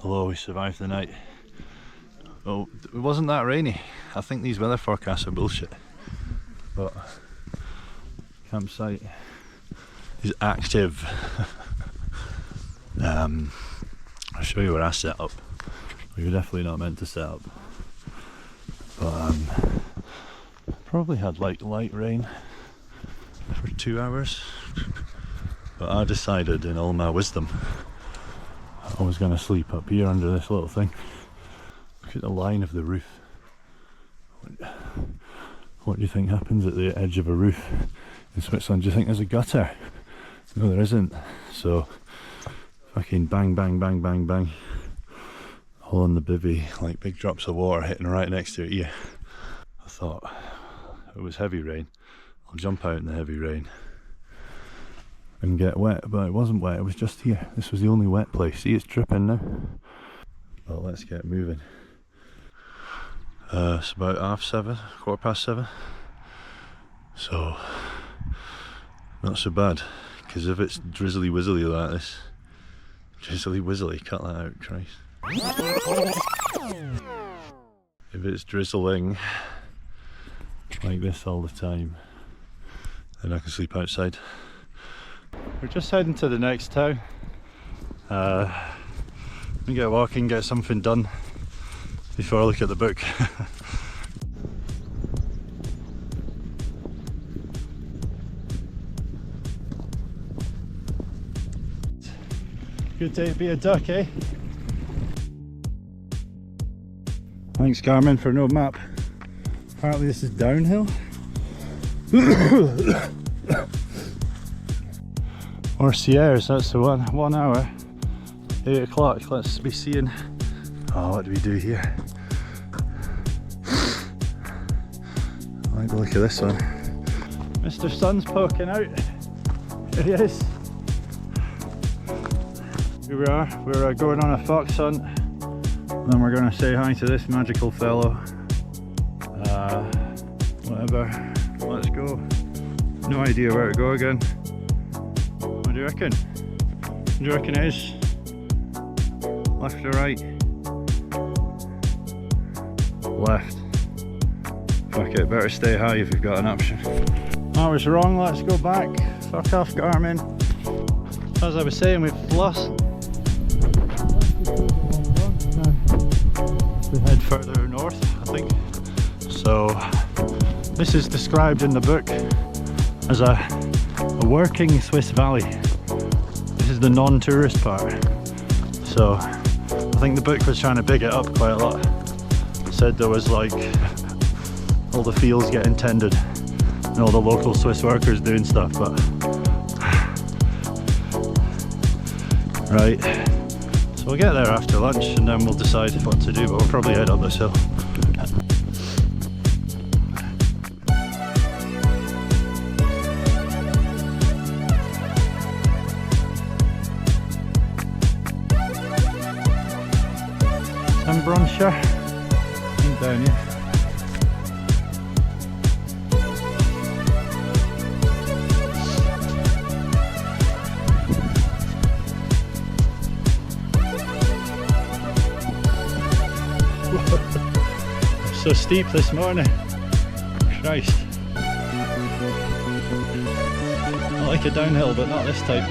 Hello, we survived the night. Oh, it wasn't that rainy. I think these weather forecasts are bullshit. But campsite is active. I'll show you where I set up. We were definitely not meant to set up. But probably had like light rain for 2 hours. But I decided in all my wisdom I was going to sleep up here under this little thing. Look at the line of the roof. What do you think happens at the edge of a roof in Switzerland? Do you think there's a gutter? No, there isn't. So fucking bang, bang, bang, bang, bang. Hole in the bivvy, like big drops of water hitting right next to your ear. I thought it was heavy rain. I'll jump out in the heavy rain and get wet, but it wasn't wet, it was just here. This was the only wet place. See, it's dripping now. But let's get moving. It's about 7:30, 7:15. So, not so bad. Because if it's drizzly wizzly like this, drizzly wizzly, cut that out, Christ. If it's drizzling like this all the time, then I can sleep outside. We're just heading to the next town. We get walking, get something done before I look at the book. Good day to be a duck, eh? Thanks Garmin for no map. Apparently this is downhill. Or Sierras, that's the one. 1 hour, 8 o'clock. Let's be seeing. Oh, what do we do here? I like the look of this one. Mr. Sun's poking out. There he is. Here we are. We're going on a fox hunt. And then we're going to say hi to this magical fellow. Whatever. Let's go. No idea where to go again. What do you reckon? What do you reckon it is? Left or right? Left. Fuck it, better stay high if you've got an option. I was wrong, let's go back. Fuck off Garmin. As I was saying, we've lost. We head further north, I think. So, this is described in the book as a working Swiss valley. This is the non-tourist part. So I think the book was trying to big it up quite a lot. It said there was like all the fields getting tended and all the local Swiss workers doing stuff, but right. So we'll get there after lunch and then we'll decide what to do, but we'll probably head up this hill. Bruncher down here. So steep this morning. Christ. I like a downhill, but not this type.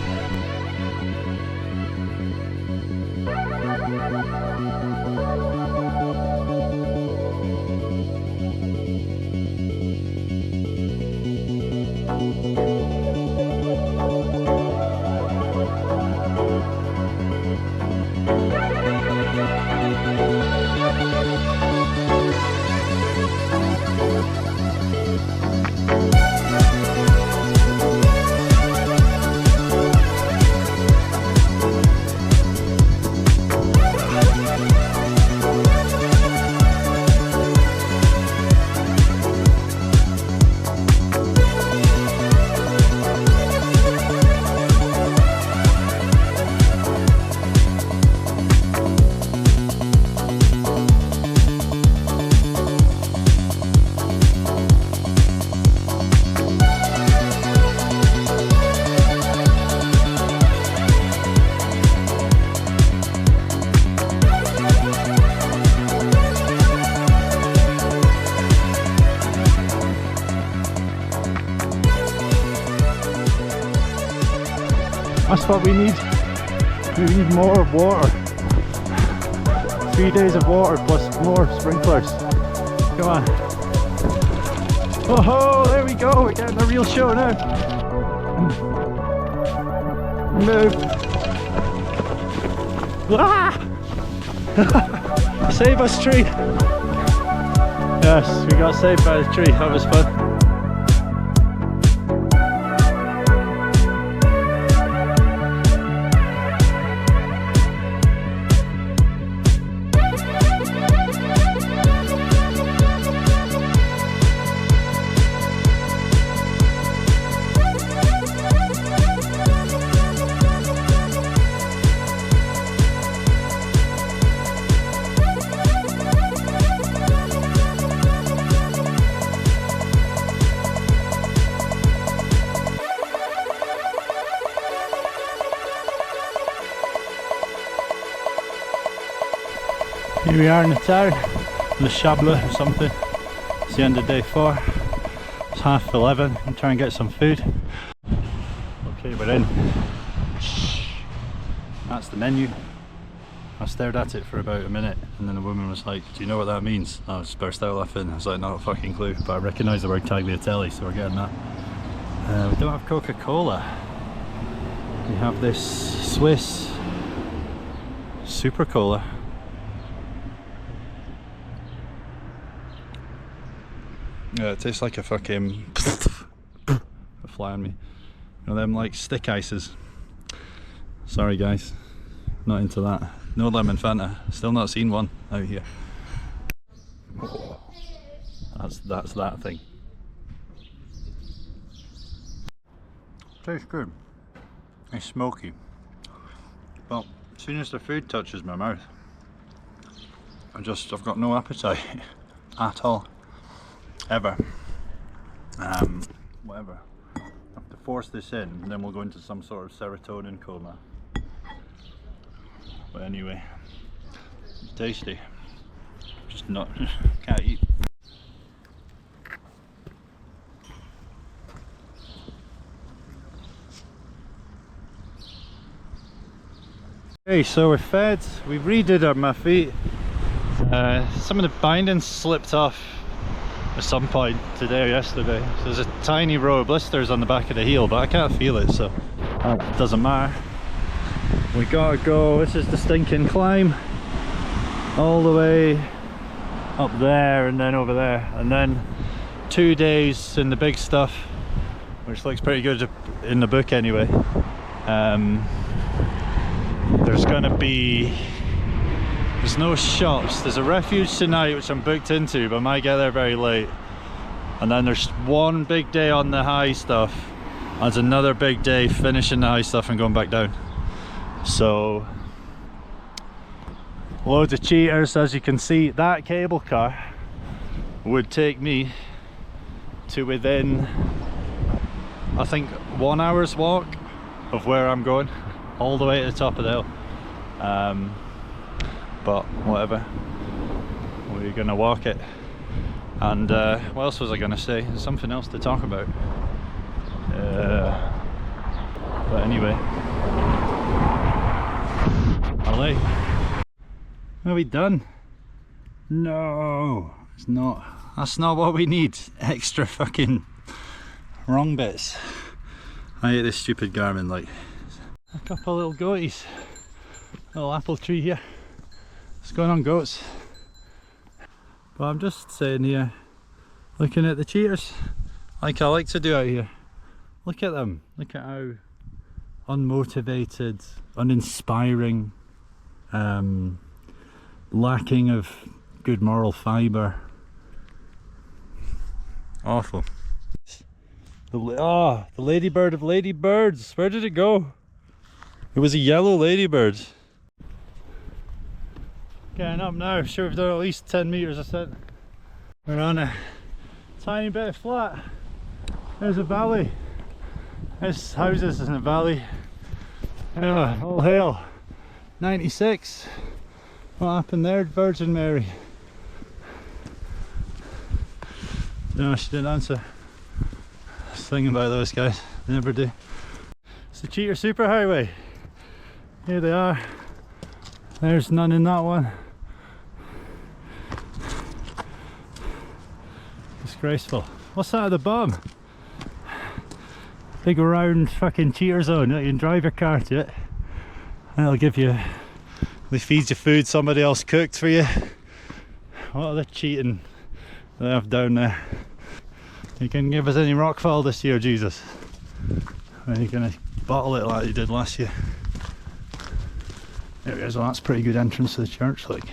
That's what we need. We need more water. 3 days of water plus more sprinklers. Come on. Oh, there we go. We're getting a real show now. Move. Ah! Save us, tree. Yes, we got saved by the tree. That was fun. Here we are in the town, Le Champex or something. It's the end of day 4. It's 11:30. I'm trying to get some food. Okay, we're in. That's the menu. I stared at it for about a minute and then the woman was like, "Do you know what that means?" I just burst out laughing. I was like, "Not a fucking clue," but I recognise the word tagliatelle, so we're getting that. We don't have Coca-Cola. We have this Swiss Super Cola. Yeah, it tastes like a fucking a fly on me. You know them like stick ices. Sorry guys, not into that. No lemon Fanta. Still not seen one out here. Oh, that's that thing. Tastes good. It's smoky. But as soon as the food touches my mouth, I've got no appetite at all. Ever. Whatever. I have to force this in and then we'll go into some sort of serotonin coma. But anyway, tasty. Just not, can't eat. Okay, so we're fed. We redid my feet. Some of the bindings slipped off at some point today or yesterday. So there's a tiny row of blisters on the back of the heel, but I can't feel it, so it doesn't matter. We gotta go. This is the stinking climb all the way up there and then over there, and then 2 days in the big stuff, which looks pretty good in the book anyway. There's no shops. There's a refuge tonight which I'm booked into, but I might get there very late. And then there's one big day on the high stuff, and there's another big day finishing the high stuff and going back down. So loads of cheaters. As you can see, that cable car would take me to within, I think, 1 hour's walk of where I'm going, all the way to the top of the hill. But whatever, we're gonna walk it. And what else was I gonna say? There's something else to talk about. But anyway, allez. Are we done? No, it's not. That's not what we need. Extra fucking wrong bits. I hate this stupid Garmin. Like a couple little goaties, little apple tree here. What's going on, goats? But I'm just sitting here looking at the cheaters, like I like to do out here. Look at them. Look at how unmotivated, uninspiring, lacking of good moral fibre. Awful. The ladybird of ladybirds. Where did it go? It was a yellow ladybird. Getting up now. Sure, we've done at least 10 meters ascent. We're on a tiny bit of flat. There's a valley. There's houses in a valley. All hail. 96. What happened there, Virgin Mary? No, she didn't answer. I was thinking about those guys. They never do. It's the cheater superhighway. Here they are. There's none in that one. Disgraceful. What's that at the bottom? Big round fucking cheater zone that you can drive your car to it. And it'll give you, they feed you food somebody else cooked for you. What other cheating they have down there? You can give us any rockfall this year, Jesus. Are you gonna bottle it like you did last year? There it is. Well, that's a pretty good entrance to the church. Like,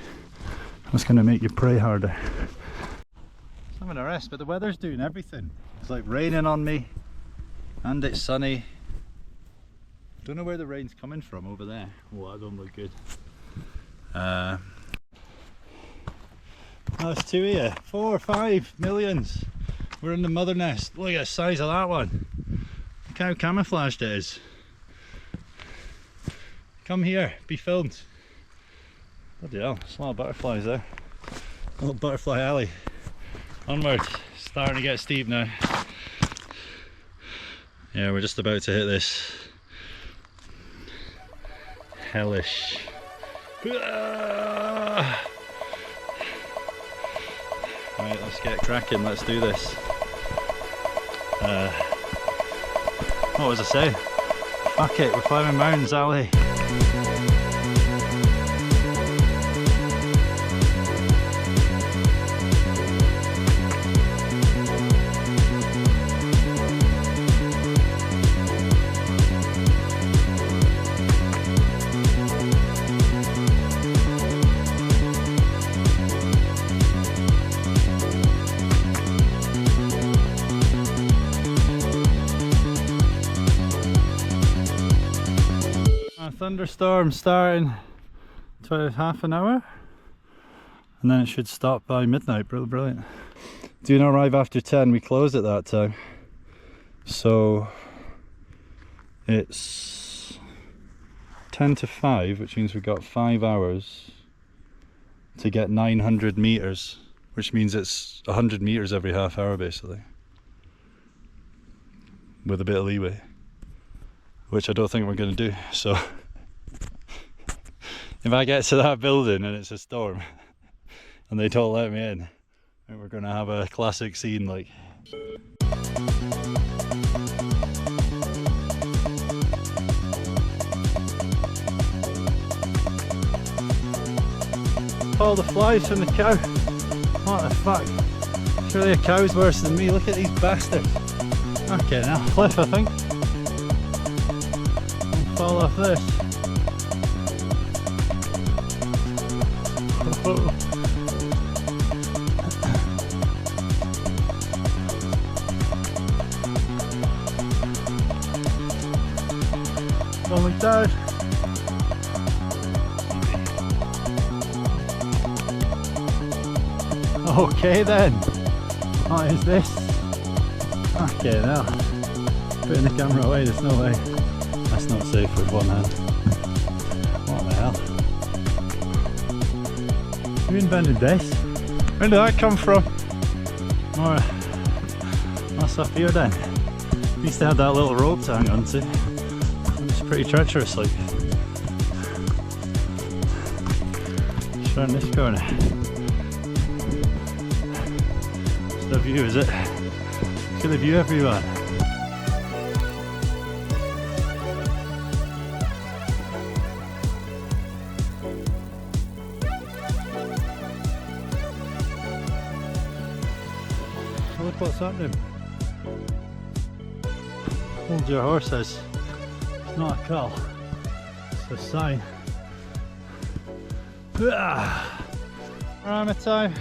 that's gonna make you pray harder. I'm having a rest, but the weather's doing everything. It's like raining on me, and it's sunny. Don't know where the rain's coming from over there. Oh, that don't look good. That's two here. 4 or 5 millions. We're in the mother nest. Look at the size of that one. Look how camouflaged it is. Come here, be filmed. Bloody hell, there's a lot of butterflies there. Little butterfly alley. Onward. Starting to get steep now. Yeah, we're just about to hit this hellish. Right, let's get cracking, let's do this. What was I saying? Fuck it, we're climbing mountains, alley. Thunderstorm starting about half an hour and then it should stop by midnight. Brilliant. Do not arrive after 10. We closed at that time, so it's 10 to 5, which means we've got 5 hours to get 900 meters, which means it's 100 meters every half hour basically, with a bit of leeway, which I don't think we're going to do. So if I get to that building and it's a storm and they don't let me in, I think we're going to have a classic scene like. All the flies from the cow. What the fuck? Surely a cow's worse than me. Look at these bastards. Okay, now cliff I think. I'll fall off this. Going down. Okay then. What is this? Okay now. Putting the camera away, there's no way. That's not safe with one hand. What the hell? Who invented this? Where did that come from? Or that's up here then. We used to have that little rope to hang on to. It's pretty treacherous like. Just around this corner. It's the view, is it? Look at the view everyone. Look what's happening. Hold your horses. It's not a call. It's a sign. Panorama time.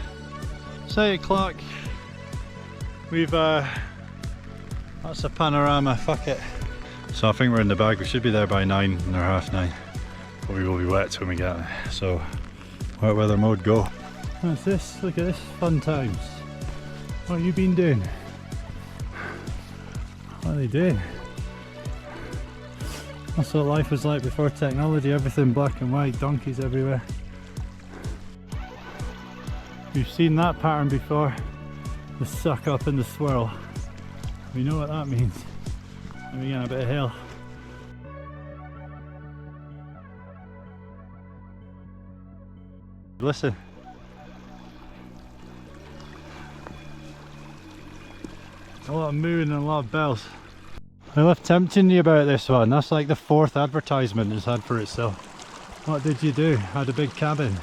It's 8 o'clock. We've that's a panorama, fuck it. So I think we're in the bag. We should be there by 9 or half 9. But we will be wet when we get there. So wet weather mode, go. What's this? Look at this, fun times. What have you been doing? What are they doing? That's what life was like before technology, everything black and white, donkeys everywhere. We've seen that pattern before, the suck up and the swirl. We know what that means. And we get a bit of hill. Listen. A lot of mooing and a lot of bells. I left tempting you about this one. That's like the 4th advertisement it's had for itself. What did you do? Had a big cabin.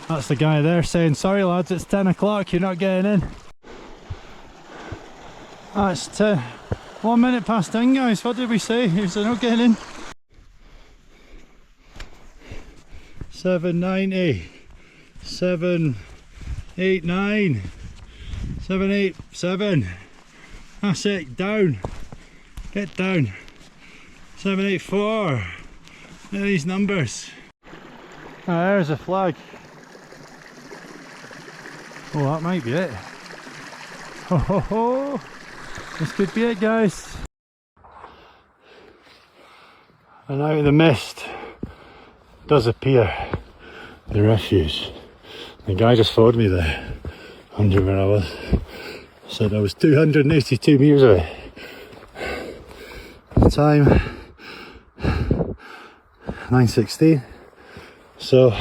That's the guy there saying, sorry lads, it's 10 o'clock, you're not getting in. Ah, it's 1 minute past 10 guys, what did we say? He said not getting in. 790, 789, 787. That's it, down. Get down. 784. Look at these numbers. Ah, there's a flag. Oh, that might be it. Ho ho ho! This could be it, guys. And out of the mist does appear the refuse. The guy just phoned me there, under where I was. Said I was 282 metres away. Time 9:16. So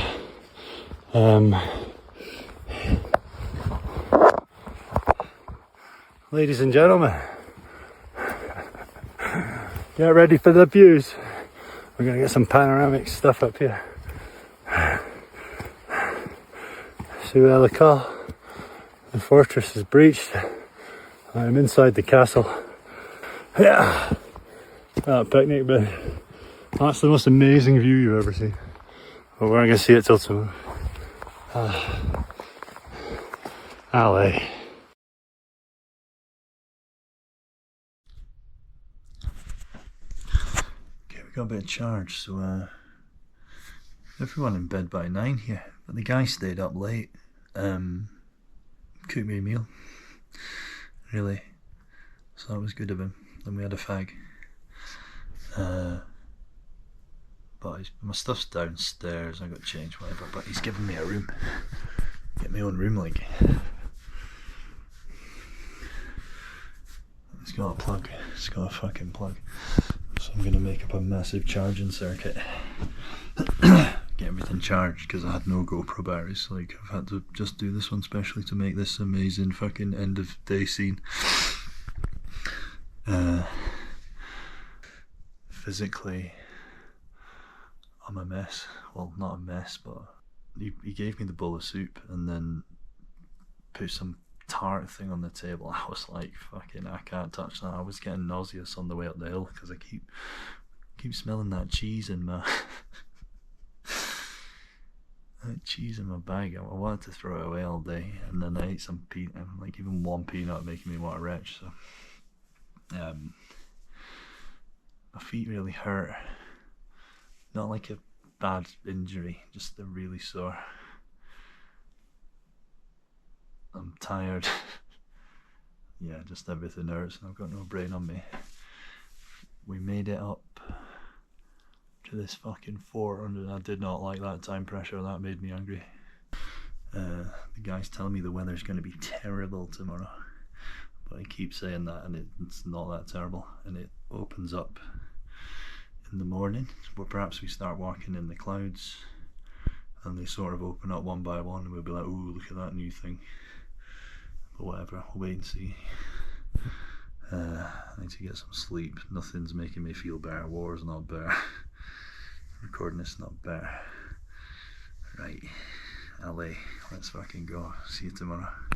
ladies and gentlemen, get ready for the views. We're gonna get some panoramic stuff up here. See what I call the fortress is breached. I'm inside the castle. Yeah, that picnic bin. That's the most amazing view you've ever seen. But we're not gonna see it till tomorrow. LA. Okay, we got a bit of charge, so everyone in bed by 9 here. But the guy stayed up late. Cooked me a meal. Really. So that was good of him. Then we had a fag. But my stuff's downstairs, I got to change whatever, but he's given me a room. Get my own room, like. It's got a plug, it's got a fucking plug. So I'm gonna make up a massive charging circuit. Get everything charged, because I had no GoPro batteries, like I've had to just do this one specially to make this amazing fucking end of day scene. Physically, I'm a mess. Well, not a mess, but he gave me the bowl of soup and then put some tart thing on the table. I was like, fucking, I can't touch that. I was getting nauseous on the way up the hill because I keep smelling that cheese in my that cheese in my bag. I wanted to throw it away all day, and then I ate some peanut, like even one peanut making me want to retch. So my feet really hurt. Not like a bad injury, just they're really sore. I'm tired. Yeah, just everything hurts and I've got no brain on me. We made it up to this fucking 400. I did not like that time pressure, that made me angry. The guy's telling me the weather's going to be terrible tomorrow, but I keep saying that and it's not that terrible, and it opens up in the morning, but perhaps we start walking in the clouds and they sort of open up one by one and we'll be like, ooh, look at that new thing. But whatever, we'll wait and see. I need to get some sleep. Nothing's making me feel better. War's not better. Recording this not better. Right, LA, let's fucking go. See you tomorrow.